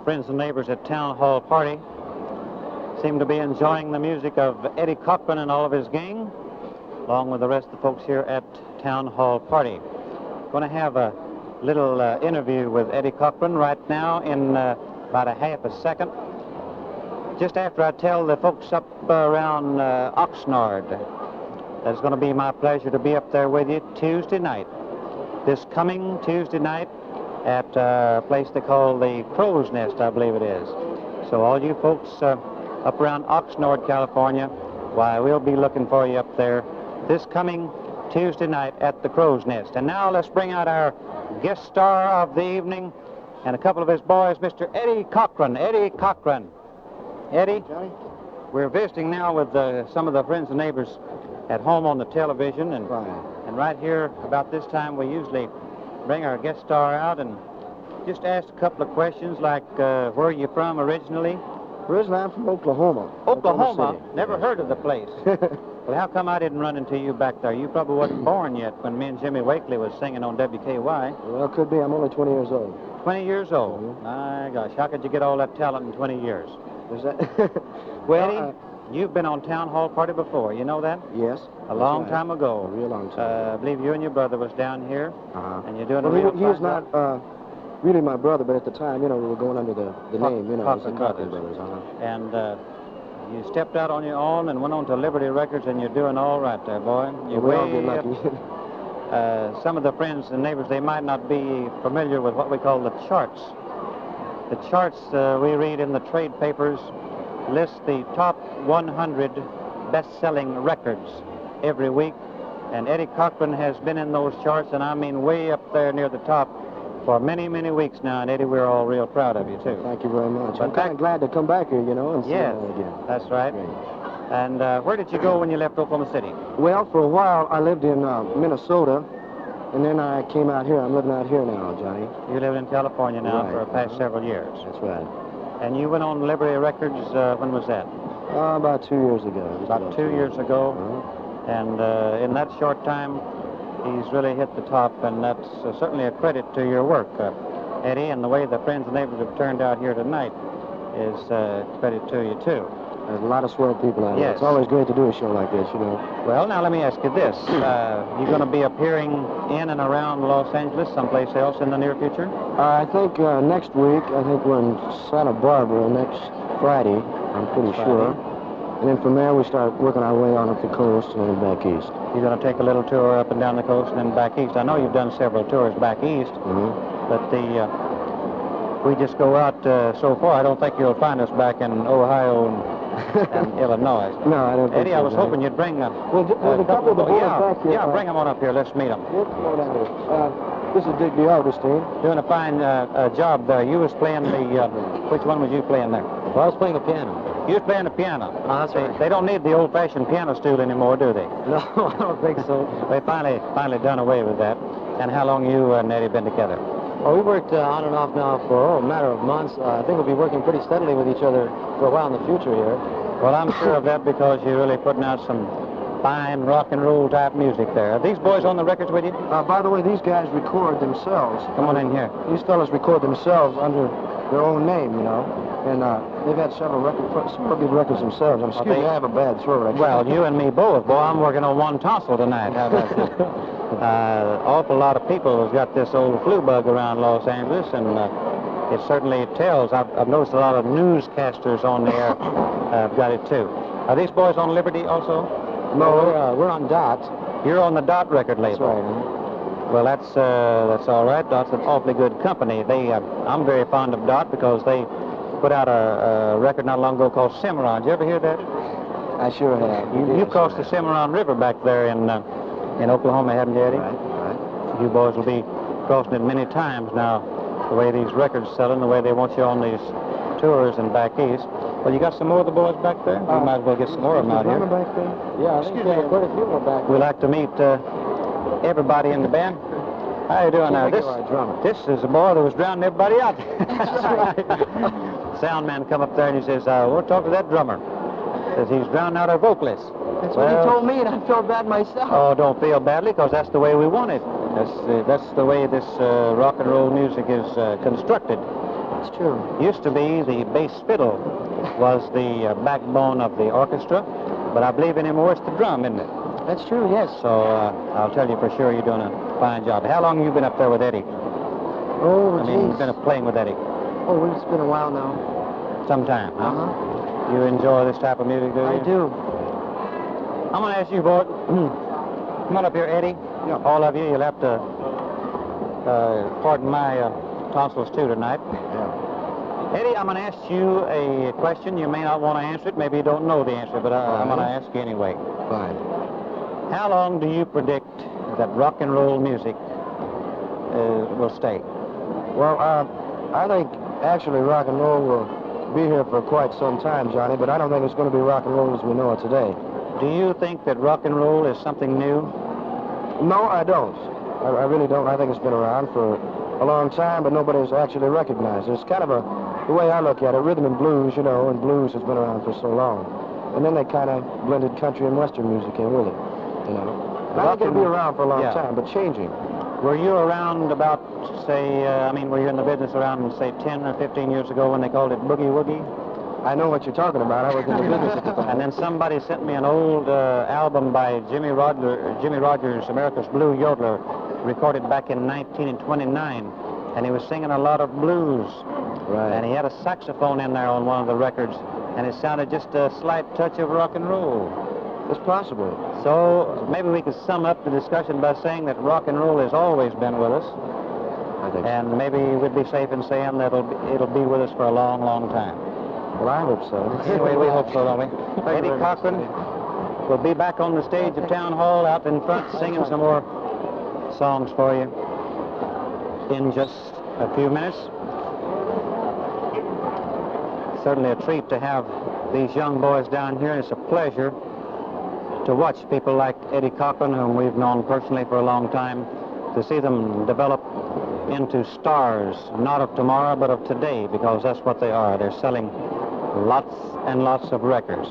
friends and neighbors at Town Hall Party seem to be enjoying the music of Eddie Cochran and all of his gang, along with the rest of the folks here at Town Hall Party. Going to have a little interview with Eddie Cochran right now in about a half a second, just after I tell the folks up around Oxnard that it's going to be my pleasure to be up there with you Tuesday night, this coming Tuesday night, at a place they call the Crow's Nest, I believe it is. So all you folks up around Oxnard, California, why, we'll be looking for you up there this coming Tuesday night at the Crow's Nest. And now let's bring out our guest star of the evening and a couple of his boys, Mr. Eddie Cochran. Eddie Cochran. Eddie, Johnny? We're visiting now with some of the friends and neighbors at home on the television. And right here, about this time, we usually bring our guest star out and just ask a couple of questions like, where are you from originally? Originally, I'm from Oklahoma. Oklahoma? Never heard of the place. Well, how come I didn't run into you back there? You probably wasn't born yet when me and Jimmy Wakely was singing on WKY. Well, could be. I'm only 20 years old. 20 years old? Mm-hmm. My gosh, how could you get all that talent in 20 years? Is that... Well, Eddie, you've been on Town Hall Party before, you know that? Yes. A long time ago. A real long time. I believe you and your brother was down here, and you're doing well, a real he was not really my brother, but at the time, we were going under the name, it was the Cochran Brothers. And you stepped out on your own and went on to Liberty Records, and you're doing all right there, boy. You're we all way get lucky. Some of the friends and neighbors, they might not be familiar with what we call the charts. The charts we read in the trade papers list the top 100 best-selling records every week, and Eddie Cochran has been in those charts, and I mean way up there near the top for many, many weeks now. And Eddie, we're all real proud of you, too. Thank you very much. But I'm kind of glad to come back here, and see yes, you again. That's right. Great. And where did you go when you left Oklahoma City? Well, for a while, I lived in Minnesota, and then I came out here. I'm living out here now, Johnny. You live in California now Right. for the past several years. That's right. And you went on Liberty Records, when was that? About 2 years ago. About 2 years ago. And in that short time, he's really hit the top, and that's certainly a credit to your work, Eddie, and the way the friends and neighbors have turned out here tonight is credit to you, too. There's a lot of swell people out here. Yes. It's always great to do a show like this, Well, now let me ask you this. You're going to be appearing in and around Los Angeles, someplace else in the near future? I think next week, I think we're in Santa Barbara next Friday, I'm pretty sure. And then from there, we start working our way on up the coast and then back east. You're going to take a little tour up and down the coast and then back east. I know you've done several tours back east, but we just go out so far. I don't think you'll find us back in Ohio and Illinois. No, I don't think Eddie, so, I was Johnny. hoping you'd bring Well, a couple of the boys back here. Yeah, bring them on up here. Let's meet them. Yes, come on down here. This is Digby Augustine. Doing a fine job there. You was playing the, which one was you playing there? Well, I was playing the piano. You was playing the piano. That's right. They don't need the old-fashioned piano stool anymore, do they? No, I don't think so. They finally done away with that. And how long you and Eddie been together? Well, we worked on and off now for a matter of months. I think we'll be working pretty steadily with each other for a while in the future here. Well, I'm sure of that because you're really putting out some fine rock and roll type music there. Are these boys on the records with you? By the way, these guys record themselves. Come on in here. These fellas record themselves under their own name, And they've had several big records themselves. Excuse me, I have a bad throat. Well, you and me both. Boy, I'm working on one tonsil tonight. How about that? Awful lot of people has got this old flu bug around Los Angeles, and it certainly tells. I've noticed a lot of newscasters on the air have got it, too. Are these boys on Liberty also? No, we're on Dot. You're on the Dot record label. That's right. Well, that's all right. Dot's an awfully good company. I'm very fond of Dot because they put out a record not long ago called Cimarron. Did you ever hear that? I sure have. You crossed the Cimarron River back there in Oklahoma, haven't you, Eddie? Right. You boys will be crossing it many times now. The way these records selling, the way they want you on these tours and back east. Well, you got some more of the boys back there? We might as well get some more of them out here. Back there? Yeah, I think quite a few more back there. We like to meet everybody in the band. How you doing now? This is a boy that was drowning everybody out. Sound man come up there and he says, we'll talk to that drummer. Says he's drowning out our vocalists. That's what he told me, and I felt bad myself. Oh, don't feel badly, because that's the way we want it. That's the way this rock and roll music is constructed. That's true. Used to be the bass fiddle was the backbone of the orchestra, but I believe anymore it's the drum, isn't it? That's true, yes. So I'll tell you for sure you're doing a fine job. How long have you been up there with Eddie? Oh, I mean, geez. been playing with Eddie? Oh, it's been a while now. Some time, huh? Uh-huh. You enjoy this type of music, do you? I do. I'm going to ask you, Bort. Come on up here, Eddie. Yeah. All of you, you'll have to pardon my tonsils too tonight. Yeah. Eddie, I'm going to ask you a question. You may not want to answer it. Maybe you don't know the answer, but I'm going to ask you anyway. Fine. How long do you predict that rock and roll music will stay? Well, I think actually rock and roll will be here for quite some time, Johnny, but I don't think it's going to be rock and roll as we know it today. Do you think that rock and roll is something new? No, I don't. I really don't. I think it's been around for a long time, but nobody's actually recognized it. It's kind of the way I look at it, rhythm and blues, you know, and blues has been around for so long. And then they kind of blended country and western music in with it, you know. And I think it'll be around for a long time, but changing. Were you around about, say, were you in the business around, say, 10 or 15 years ago when they called it boogie woogie? I know what you're talking about. I was in the business at the time. And then somebody sent me an old album by Jimmy Rogers, America's Blue Yodeler, recorded back in 1929. And he was singing a lot of blues. Right. And he had a saxophone in there on one of the records. And it sounded just a slight touch of rock and roll. It's possible. So maybe we could sum up the discussion by saying that rock and roll has always been with us. I think And maybe we'd be safe in saying that it'll be with us for a long, long time. Well, I hope so. Anyway, we hope so, don't we? Thank Eddie you very much, Cochran will be back on the stage of Town Hall out in front singing some more songs for you in just a few minutes. Certainly a treat to have these young boys down here. It's a pleasure to watch people like Eddie Cochran, whom we've known personally for a long time, to see them develop into stars, not of tomorrow, but of today, because that's what they are. They're selling lots and lots of records.